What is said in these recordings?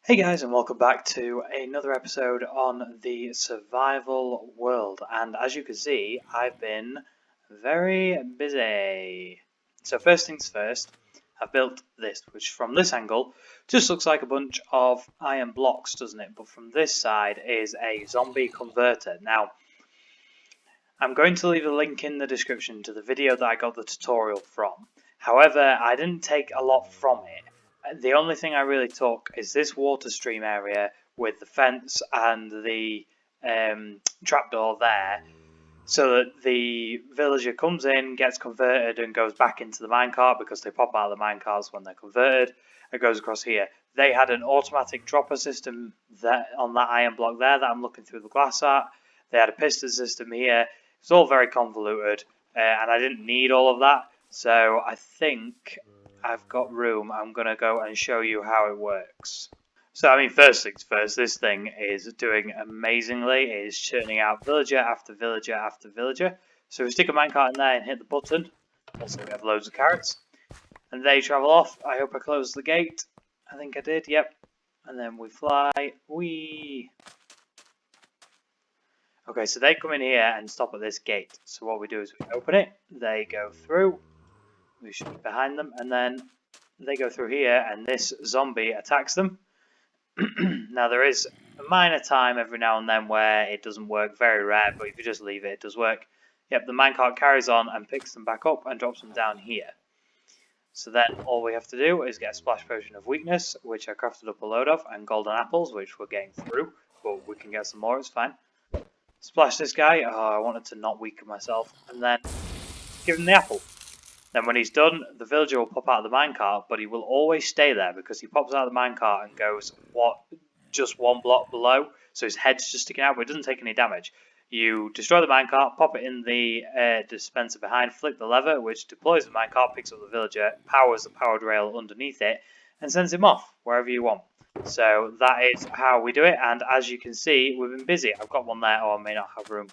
Hey guys, and welcome back to another episode on the survival world. And as you can see, I've been very busy. So first things first, I've built this, which from this angle just looks like a bunch of iron blocks, doesn't it? But from this side is a zombie converter. Now, I'm going to leave a link in the description to the video that I got the tutorial from. However, I didn't take a lot from it. The only thing I really took is this water stream area with the fence and the trapdoor there, so that the villager comes in, gets converted, and goes back into the minecart because they pop out of the minecarts when they're converted. It goes across here. They had an automatic dropper system on that iron block there that I'm looking through the glass at. They had a piston system here. It's all very convoluted, and I didn't need all of that. So I think I've got room. I'm going to go and show you how it works. So, I mean, first things first, this thing is doing amazingly. It is churning out villager after villager after villager. So we stick a minecart in there and hit the button. Also, we have loads of carrots. And they travel off. I hope I closed the gate. I think I did, yep. And then we fly. Whee! Okay, so they come in here and stop at this gate. So what we do is we open it. They go through. We should be behind them. And then they go through here and this zombie attacks them. Now there is a minor time every now and then where it doesn't work, very rare, but if you just leave it, it does work. Yep, the minecart carries on and picks them back up and drops them down here. So then all we have to do is get a splash potion of weakness, which I crafted up a load of, and golden apples, which we're getting through, but we can get some more, it's fine. Splash this guy, oh, I wanted to not weaken myself, and then give him the apple. Then when he's done, the villager will pop out of the minecart, but he will always stay there because he pops out of the minecart and goes just one block below, so his head's just sticking out, but it doesn't take any damage. You destroy the minecart, pop it in the dispenser behind, flick the lever, which deploys the minecart, picks up the villager, powers the powered rail underneath it, and sends him off wherever you want. So that is how we do it, and as you can see, we've been busy. I've got one there, or I may not have room.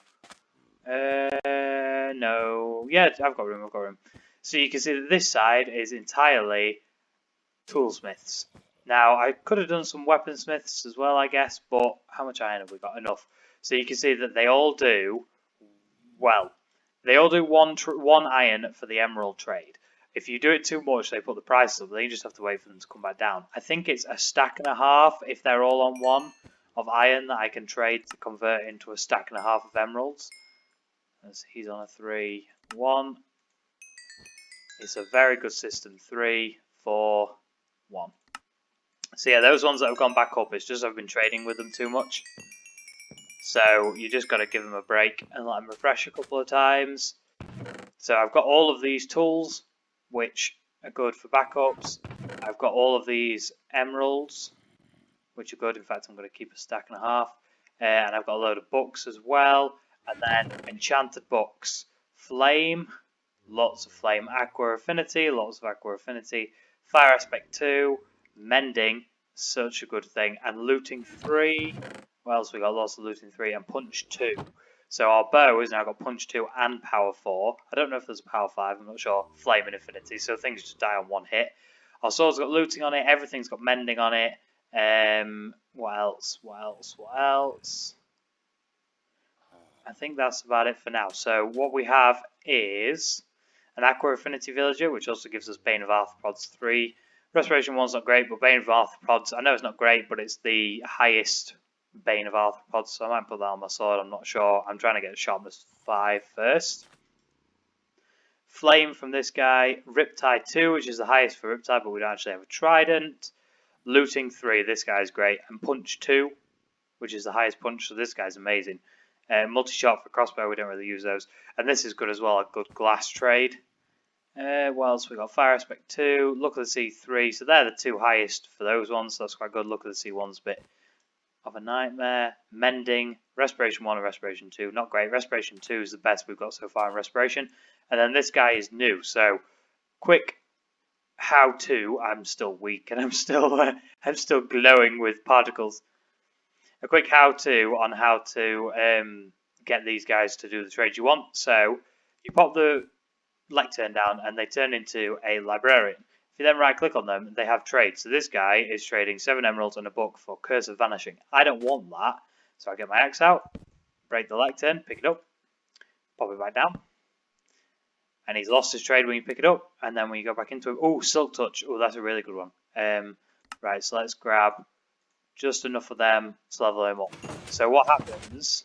No. Yeah, I've got room. So you can see that this side is entirely toolsmiths. Now, I could have done some weaponsmiths as well, I guess, but how much iron have we got? Enough. So you can see that they all do, well, they all do one iron for the emerald trade. If you do it too much, they put the prices up. Then you just have to wait for them to come back down. I think it's a stack and a half if they're all on one of iron that I can trade to convert into a stack and a half of emeralds. As he's on a 3, 1. It's a very good system. 3, 4, 1. So yeah, those ones that have gone back up, it's just I've been trading with them too much. So you just got to give them a break and let them refresh a couple of times. So I've got all of these tools, which are good for backups. I've got all of these emeralds, which are good. In fact, I'm going to keep a stack and a half. And I've got a load of books as well. And then enchanted books. Flame, lots of flame. Aqua Affinity, lots of Aqua Affinity. Fire Aspect 2, Mending, such a good thing. And Looting 3, what else we got? Lots of Looting 3 and Punch 2. So our bow has now got Punch 2 and Power 4. I don't know if there's a Power 5, I'm not sure. Flame and Infinity, so things just die on one hit. Our sword's got Looting on it, everything's got Mending on it. What else? I think that's about it for now. So what we have is an Aqua Affinity Villager, which also gives us Bane of Arthropods 3. Restoration 1's not great, but Bane of Arthropods, I know it's not great, but it's the highest Bane of Arthropods, so I might put that on my sword, I'm not sure. I'm trying to get Sharpness 5 first. Flame from this guy. Riptide 2, which is the highest for Riptide, but we don't actually have a Trident. Looting 3, this guy's great. And Punch 2, which is the highest punch, so this guy's amazing. Multi-shot for crossbow, we don't really use those. And this is good as well, a good glass trade. What else we got? Fire Aspect 2, Look of the Sea 3, so they're the two highest for those ones, so that's quite good. Look of the Sea 1's a bit of a nightmare. Mending, Respiration 1 and Respiration 2, not great. Respiration 2 is the best we've got so far in Respiration. And then this guy is new, so quick how-to. I'm still weak and I'm still glowing with particles. A quick how-to on how to get these guys to do the trade you want. So you pop the lectern down and they turn into a librarian. If you then right click on them, they have trade. So this guy is trading 7 emeralds and a book for Curse of Vanishing. I don't want that, so I get my axe out, break the lectern, pick it up, pop it back down. And he's lost his trade when you pick it up, and then when you go back into it, oh, Silk Touch, oh, that's a really good one. Right, so let's grab just enough of them to level him up. So what happens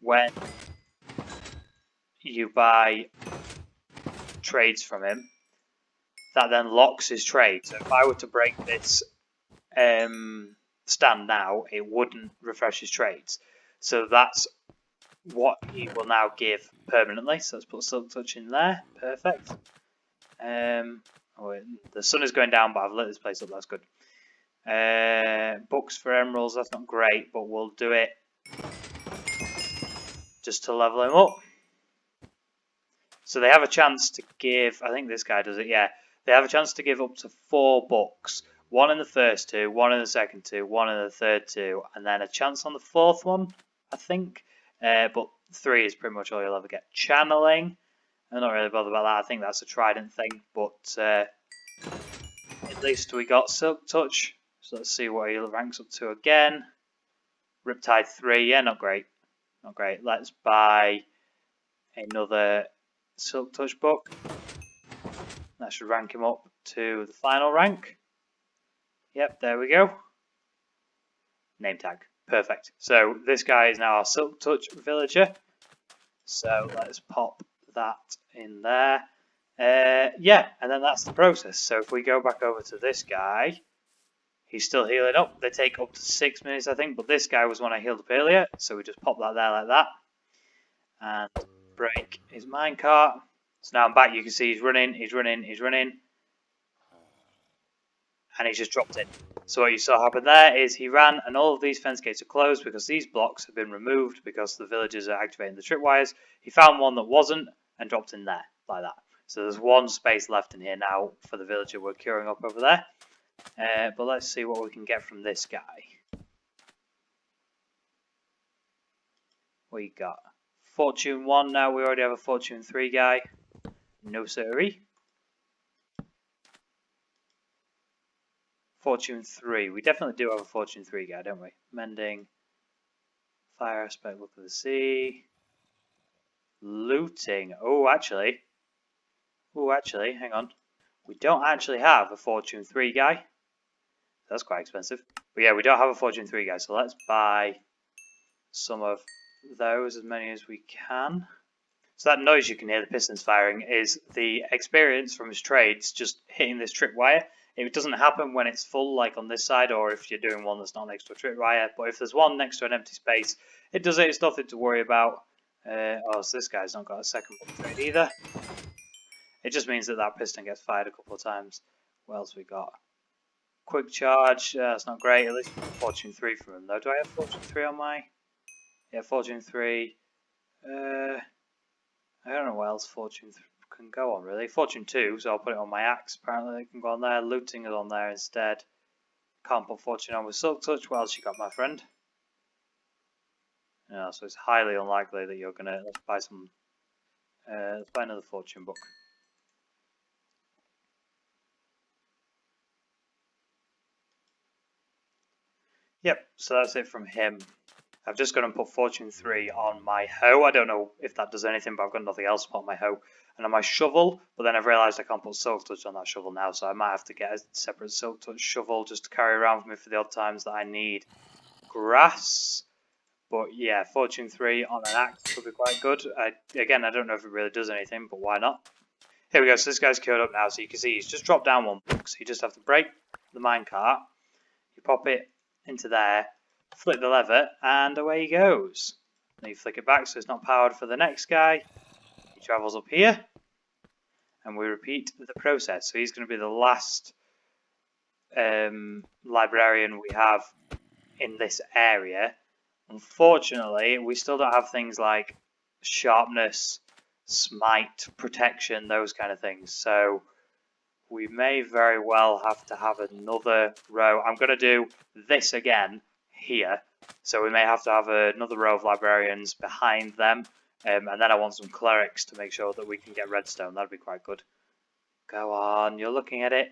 when you buy trades from him, that then locks his trade. So if I were to break this stand now, it wouldn't refresh his trades. So that's what he will now give permanently. So let's put Silk Touch in there. Perfect. Oh, the sun is going down, but I've lit this place up. That's good. Books for emeralds. That's not great, but we'll do it just to level him up. So they have a chance to give. I think this guy does it. Yeah, they have a chance to give up to 4 books. 1 in the first 2, 1 in the second 2, 1 in the third 2, and then a chance on the 4th one, I think. But 3 is pretty much all you'll ever get. Channeling, I'm not really bothered about that. I think that's a trident thing, but at least we got Silk Touch. So let's see what he ranks up to again. Riptide 3, yeah, not great. Not great. Let's buy another Silk Touch book. That should rank him up to the final rank. Yep, there we go. Name tag. Perfect. So this guy is now our Silk Touch villager. So let's pop that in there. Yeah, and then that's the process. So if we go back over to this guy, he's still healing up. They take up to 6 minutes, I think, but this guy was one I healed up earlier. So we just pop that there like that. And break his minecart. So now I'm back. You can see he's running, he's running, he's running. And he's just dropped in. So what you saw happen there is he ran and all of these fence gates are closed because these blocks have been removed because the villagers are activating the tripwires. He found one that wasn't and dropped in there like that. So there's 1 space left in here now for the villager we're curing up over there. But let's see what we can get from this guy. We got Fortune 1 now. We already have a Fortune 3 guy. No siree. Fortune 3. We definitely do have a Fortune 3 guy, don't we? Mending. Fire aspect, look at the sea. Looting. Oh, actually, hang on. We don't actually have a Fortune 3 guy. That's quite expensive. But yeah, we don't have a Fortune 3 guy, so let's buy some of those, as many as we can. So that noise you can hear, the pistons firing, is the experience from his trades just hitting this tripwire. It doesn't happen when it's full, like on this side, or if you're doing one that's not next to a tripwire. But if there's one next to an empty space, it does it. It's nothing to worry about. Oh, so this guy's not got a second book trade either. It just means that that piston gets fired a couple of times. What else we got? Quick charge. That's not great. At least Fortune 3 from him, though. Do I have Fortune 3 on my? Yeah, Fortune 3. I don't know what else Fortune 3 can go on, really. Fortune 2, so I'll put it on my axe. Apparently they can go on there. Looting is on there instead. Can't put Fortune on with Silk Touch. What else you got, my friend? Yeah, so it's highly unlikely that you're going to... Let's buy some... let's buy another Fortune book. Yep, so that's it from him. I've just gone and put Fortune 3 on my hoe. I don't know if that does anything, but I've got nothing else to put on my hoe. And on my shovel, but then I've realised I can't put Silk Touch on that shovel now, so I might have to get a separate Silk Touch shovel just to carry around with me for the odd times that I need grass. But yeah, Fortune 3 on an axe would be quite good. Again, I don't know if it really does anything, but why not? Here we go, so this guy's queued up now, so you can see he's just dropped down 1 book. So you just have to break the minecart, you pop it into there, flick the lever, and away he goes. Then you flick it back so it's not powered for the next guy. He travels up here, and we repeat the process. So he's going to be the last librarian we have in this area. Unfortunately, we still don't have things like sharpness, smite, protection, those kind of things. So we may very well have to have another row. I'm going to do this again here. So we may have to have another row of librarians behind them. And then I want some clerics to make sure that we can get redstone. That'd be quite good. Go on, you're looking at it.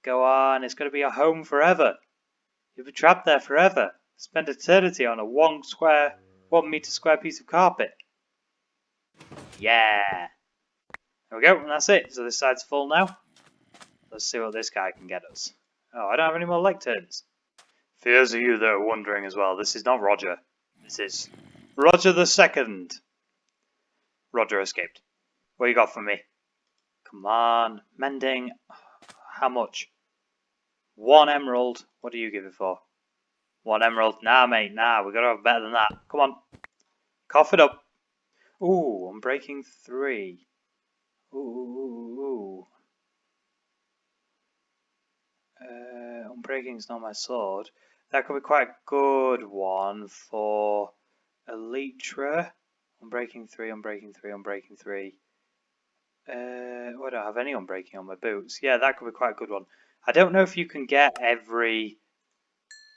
Go on, it's going to be your home forever. You'll be trapped there forever. Spend eternity on a 1 meter square piece of carpet. Yeah. There we go, and that's it. So this side's full now. Let's see what this guy can get us. Oh, I don't have any more leg turns. For those of you that are wondering as well, this is not Roger. This is Roger the Second. Roger escaped. What you got for me? Come on. Mending. How much? 1 emerald. What do you give it for? 1 emerald. Nah, mate. Nah, we gotta have better than that. Come on. Cough it up. Ooh, I'm breaking 3. Ooh. Unbreaking's not my sword. That could be quite a good one for Elytra. Unbreaking 3. I don't have any unbreaking on my boots. Yeah, that could be quite a good one. I don't know if you can get every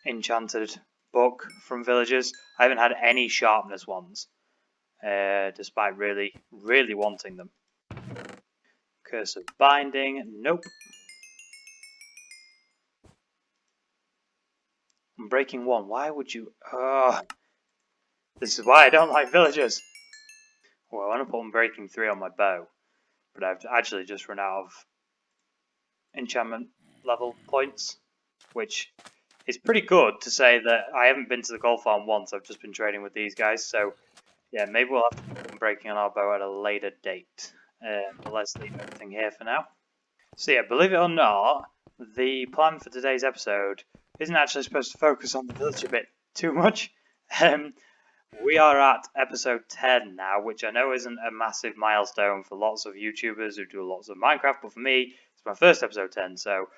enchanted book from villagers. I haven't had any sharpness ones, despite really, really wanting them. Curse of Binding. Nope. Unbreaking 1. Why would you... this is why I don't like villagers. Well, I want to put Unbreaking 3 on my bow, but I've actually just run out of enchantment level points, which is pretty good to say that I haven't been to the gold farm once. I've just been trading with these guys, so yeah, maybe we'll have to put Unbreaking on our bow at a later date. But let's leave everything here for now. So yeah, believe it or not, the plan for today's episode isn't actually supposed to focus on the villager bit too much. We are at episode 10 now, which I know isn't a massive milestone for lots of YouTubers who do lots of Minecraft, but for me, it's my first episode 10, so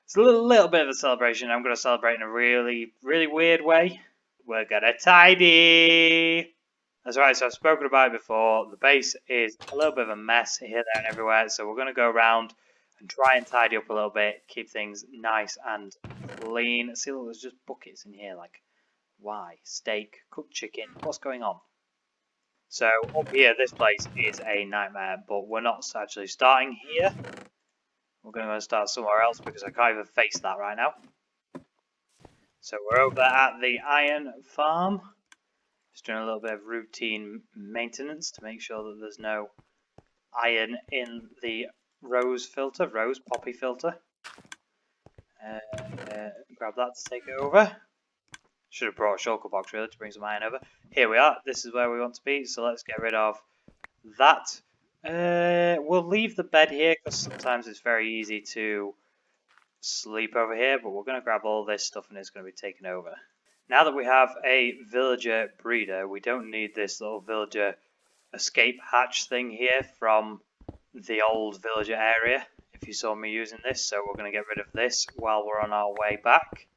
it's a little bit of a celebration. I'm going to celebrate in a really, really weird way. We're going to tidy! That's right, so I've spoken about it before. The base is a little bit of a mess here, there, and everywhere, so we're going to go around and try and tidy up a little bit, keep things nice and clean. See, look, there's just buckets in here, like, why? Steak, cooked chicken, what's going on? So, up here, this place is a nightmare, but we're not actually starting here. We're going to start somewhere else because I can't even face that right now. So, we're over at the iron farm. Just doing a little bit of routine maintenance to make sure that there's no iron in the poppy filter. Grab that to take it over. Should have brought a shulker box really to bring some iron over. Here we are. This is where we want to be. So let's get rid of that. We'll leave the bed here because sometimes it's very easy to sleep over here. But we're going to grab all this stuff and it's going to be taken over. Now that we have a villager breeder, we don't need this little villager escape hatch thing here from the old villager area, if you saw me using this. So we're going to get rid of this while we're on our way back.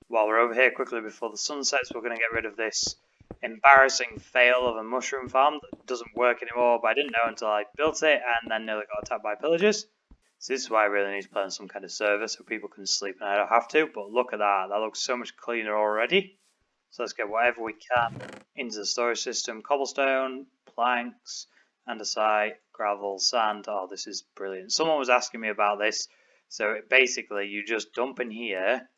While we're over here quickly before the sun sets, we're going to get rid of this embarrassing fail of a mushroom farm that doesn't work anymore, but I didn't know until I built it and then nearly got attacked by pillagers. So this is why I really need to play on some kind of server so people can sleep and I don't have to. But look at that, that looks so much cleaner already. So let's get whatever we can into the storage system. Cobblestone, planks, andesite, gravel, sand. Oh, this is brilliant. Someone was asking me about this. So basically you just dump in here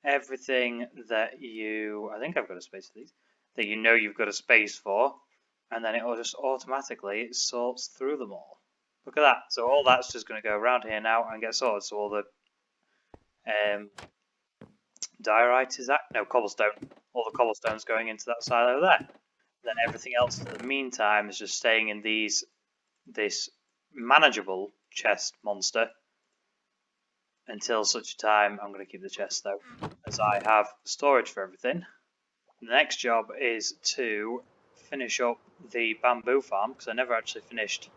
everything that I think I've got a space for these, that you know you've got a space for, and then it will just automatically sorts through them all. Look at that. So all that's just going to go around here now and get sorted. So all the diorite is that? No, cobblestone. All the cobblestone's going into that silo there. Then everything else in the meantime is just staying in this manageable chest monster until such a time. I'm going to keep the chest though, as I have storage for everything. The next job is to finish up the bamboo farm because I never actually finished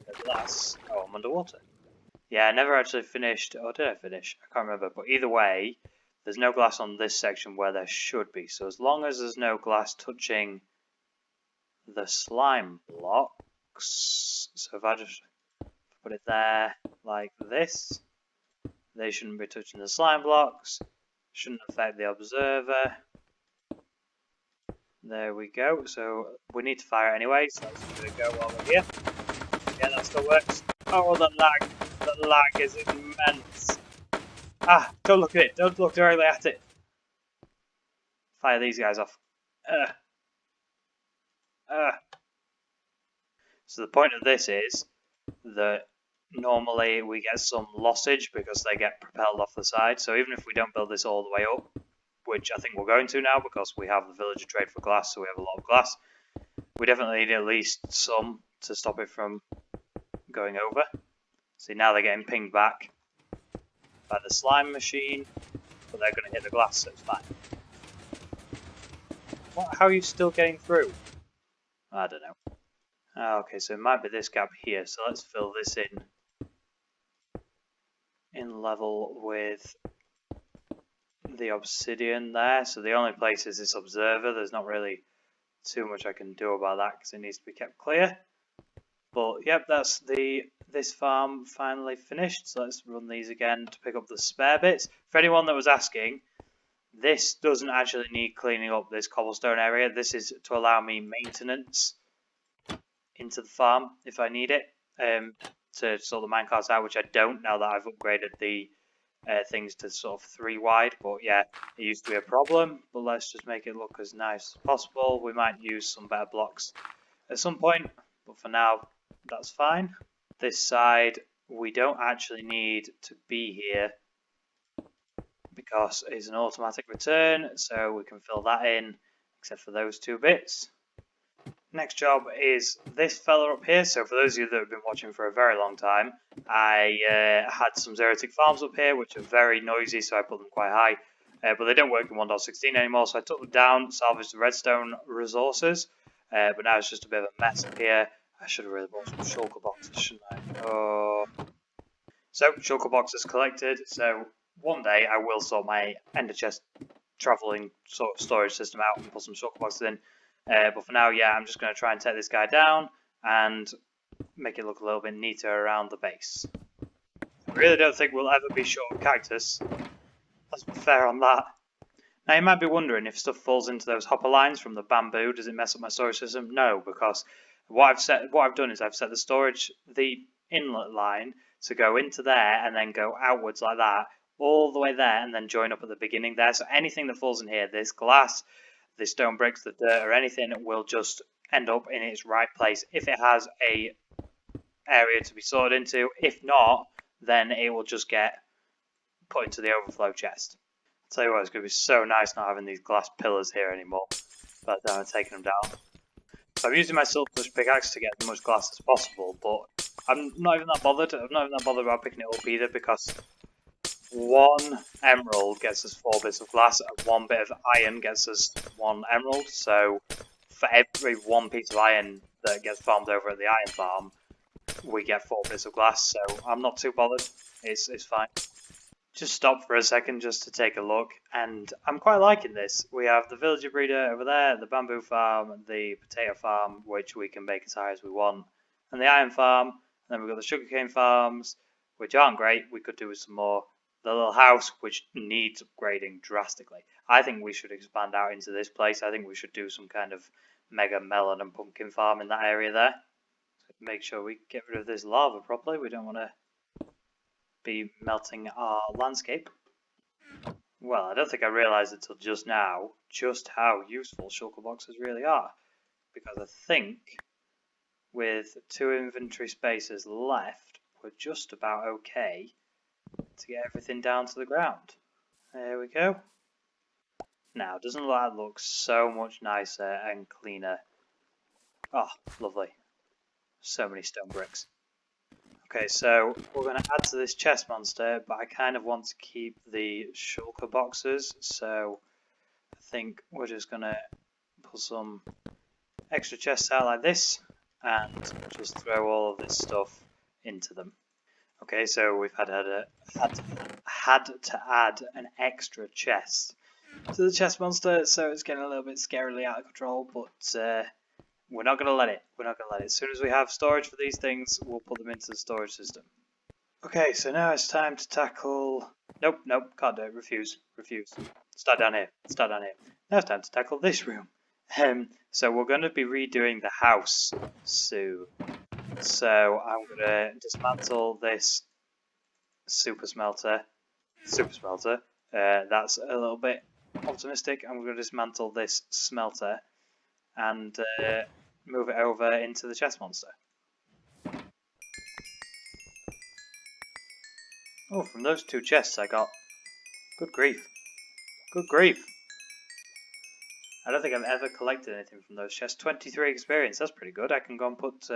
the glass. Oh, I'm underwater. Yeah, I never actually finished. Or did I finish? I can't remember. But either way, there's no glass on this section where there should be. So as long as there's no glass touching the slime blocks, so if I just put it there like this, they shouldn't be touching the slime blocks. Shouldn't affect the observer. There we go. So we need to fire it anyway. So let's give it a go while we're here. Yeah, that still works. Oh, the lag. The lag is immense. Ah, don't look at it. Don't look directly at it. Fire these guys off. Uh, uh. So the point of this is that normally we get some lossage because they get propelled off the side. So even if we don't build this all the way up, which I think we're going to now because we have the villager trade for glass, so we have a lot of glass, we definitely need at least some to stop it from going over. See, now they're getting pinged back by the slime machine, but they're going to hit the glass, so it's fine. What, how are you still getting through? I don't know. Okay, so it might be this gap here, so let's fill this in level with the obsidian there. So the only place is this observer. There's not really too much I can do about that because it needs to be kept clear. But yep, that's this farm finally finished. So let's run these again to pick up the spare bits. For anyone that was asking, this doesn't actually need cleaning up, this cobblestone area. This is to allow me maintenance into the farm if I need it, to sort the minecarts out, which I don't now that I've upgraded the things to sort of 3 wide. But yeah, it used to be a problem, but let's just make it look as nice as possible. We might use some better blocks at some point, but for now that's fine. This side we don't actually need to be here because it's an automatic return, so we can fill that in except for those 2 bits. Next job is this fella up here. So for those of you that have been watching for a very long time, I had some xeritic farms up here which are very noisy, so I put them quite high, but they don't work in 1.16 anymore, so I took them down, salvaged the redstone resources, but now it's just a bit of a mess up here. I should have really bought some shulker boxes, shouldn't I? Oh. So shulker boxes collected, so one day I will sort my ender chest travelling sort of storage system out and put some shulker boxes in. But for now, yeah, I'm just going to try and take this guy down and make it look a little bit neater around the base. I really don't think we'll ever be short of cactus. Let's be fair on that. Now you might be wondering if stuff falls into those hopper lines from the bamboo, does it mess up my storage system? No, because what I've done is I've set the inlet line to go into there and then go outwards like that, all the way there and then join up at the beginning there. So anything that falls in here, this glass, the stone bricks, the dirt or anything, will just end up in its right place if it has a area to be sorted into. If not, then it will just get put into the overflow chest. I'll tell you what, it's going to be so nice not having these glass pillars here anymore, but I'm taking them down. So I'm using my silver pickaxe to get as much glass as possible, but I'm not even that bothered. I'm not even that bothered about picking it up either, because 1 emerald gets us 4 bits of glass, and 1 bit of iron gets us 1 emerald. So for every 1 piece of iron that gets farmed over at the iron farm, we get 4 bits of glass. So I'm not too bothered. It's fine. Just stop for a second just to take a look, and I'm quite liking this. We have the villager breeder over there, the bamboo farm, the potato farm, which we can make as high as we want, and the iron farm, and then we've got the sugarcane farms, which aren't great. We could do with some more. The little house, which needs upgrading drastically. I think we should expand out into this place. I think we should do some kind of mega melon and pumpkin farm in that area there. So make sure we get rid of this lava properly. We don't want to be melting our landscape. Well, I don't think I realised until just now just how useful shulker boxes really are, because I think with 2 inventory spaces left, we're just about okay to get everything down to the ground. There we go. Now, doesn't that look so much nicer and cleaner? Oh, lovely. So many stone bricks. Okay, so we're going to add to this chest monster, but I kind of want to keep the shulker boxes, so I think we're just going to pull some extra chests out like this and just throw all of this stuff into them. Okay, so we've had to add an extra chest to the chest monster, so it's getting a little bit scarily out of control, but we're not going to let it. We're not going to let it. As soon as we have storage for these things, we'll put them into the storage system. Okay, so now it's time to tackle... Nope, can't do it. Refuse. Start down here. Now it's time to tackle this room. So we're going to be redoing the house soon. So I'm going to dismantle this super smelter super smelter. That's a little bit optimistic. I'm going to dismantle this smelter and move it over into the chest monster. Oh, from those 2 chests I got... Good grief. Good grief. I don't think I've ever collected anything from those chests. 23 experience, that's pretty good. I can go and put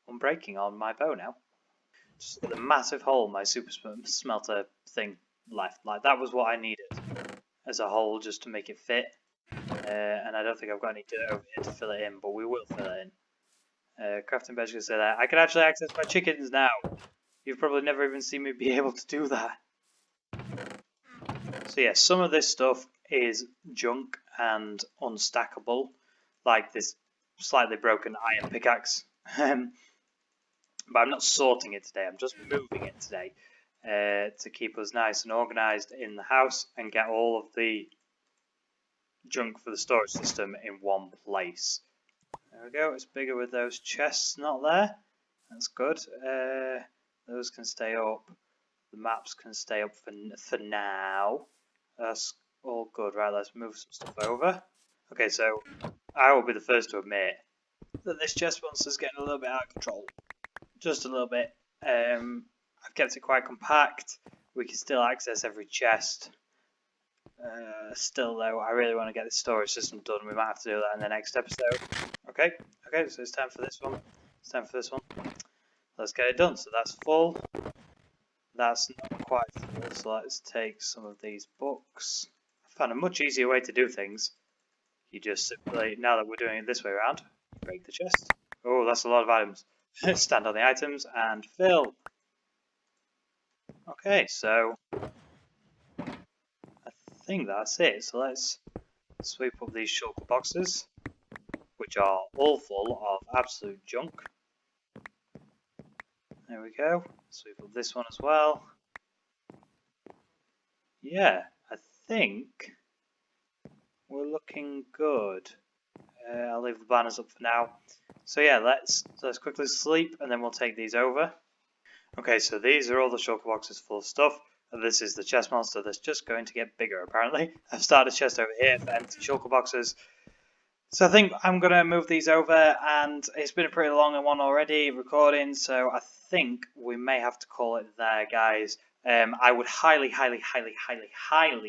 Unbreaking on my bow now. Just the massive hole my super smelter thing left. Like, that was what I needed as a hole just to make it fit. And I don't think I've got any dirt over here to fill it in, but we will fill it in. Crafting bench can say that. I can actually access my chickens now. You've probably never even seen me be able to do that. So yeah, some of this stuff is junk and unstackable, like this slightly broken iron pickaxe. But I'm not sorting it today, I'm just moving it today to keep us nice and organised in the house and get all of the junk for the storage system in one place. There we go, it's bigger with those chests not there. That's good. Those can stay up. The maps can stay up for now. That's all good. Right, let's move some stuff over. Okay, so I will be the first to admit that this chest monster's getting a little bit out of control. Just a little bit. I've kept it quite compact. We can still access every chest. Still though, I really want to get the storage system done. We might have to do that in the next episode. Okay, so it's time for this one. It's time for this one. Let's get it done. So that's full. That's not quite full, so let's take some of these books. I found a much easier way to do things. You just simply, now that we're doing it this way around, break the chest. Oh, that's a lot of items. Stand on the items and fill. Okay, so I think that's it. So let's sweep up these shulker boxes, which are all full of absolute junk. There we go. Sweep up this one as well. Yeah, I think we're looking good. I'll leave the banners up for now. So yeah, let's quickly sleep and then we'll take these over. Okay, so these are all the shulker boxes full of stuff. And this is the chest monster that's just going to get bigger apparently. I've started a chest over here for empty shulker boxes. So I think I'm going to move these over, and it's been a pretty long one already recording, so I think we may have to call it there, guys. I would highly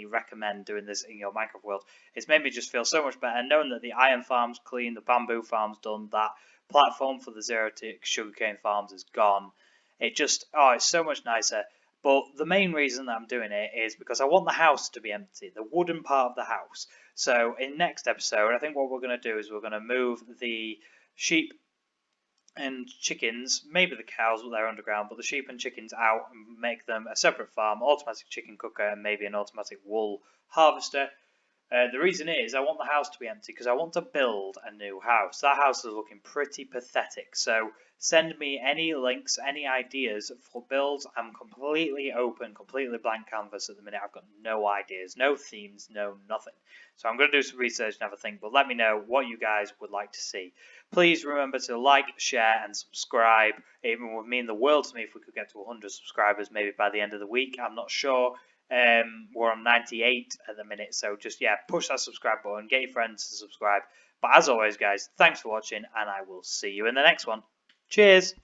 recommend doing this in your Minecraft world. It's made me just feel so much better, knowing that the iron farm's clean, the bamboo farm's done, that platform for the zero-tick sugarcane farms is gone. It just, oh, it's so much nicer. But the main reason that I'm doing it is because I want the house to be empty, the wooden part of the house. So in next episode, I think what we're going to do is we're going to move the sheep and chickens, maybe the cows, but they're underground, but the sheep and chickens out and make them a separate farm, automatic chicken cooker, and maybe an automatic wool harvester. The reason is I want the house to be empty because I want to build a new house. That house is looking pretty pathetic. So send me any links, any ideas for builds. I'm completely open, completely blank canvas at the minute. I've got no ideas, no themes, no nothing. So I'm going to do some research and have a think, but let me know what you guys would like to see. Please remember to like, share, and subscribe. It would mean the world to me if we could get to 100 subscribers maybe by the end of the week. I'm not sure. We're on 98 at the minute, so just, yeah, push that subscribe button, get your friends to subscribe. But as always, guys, thanks for watching, and I will see you in the next one. Cheers!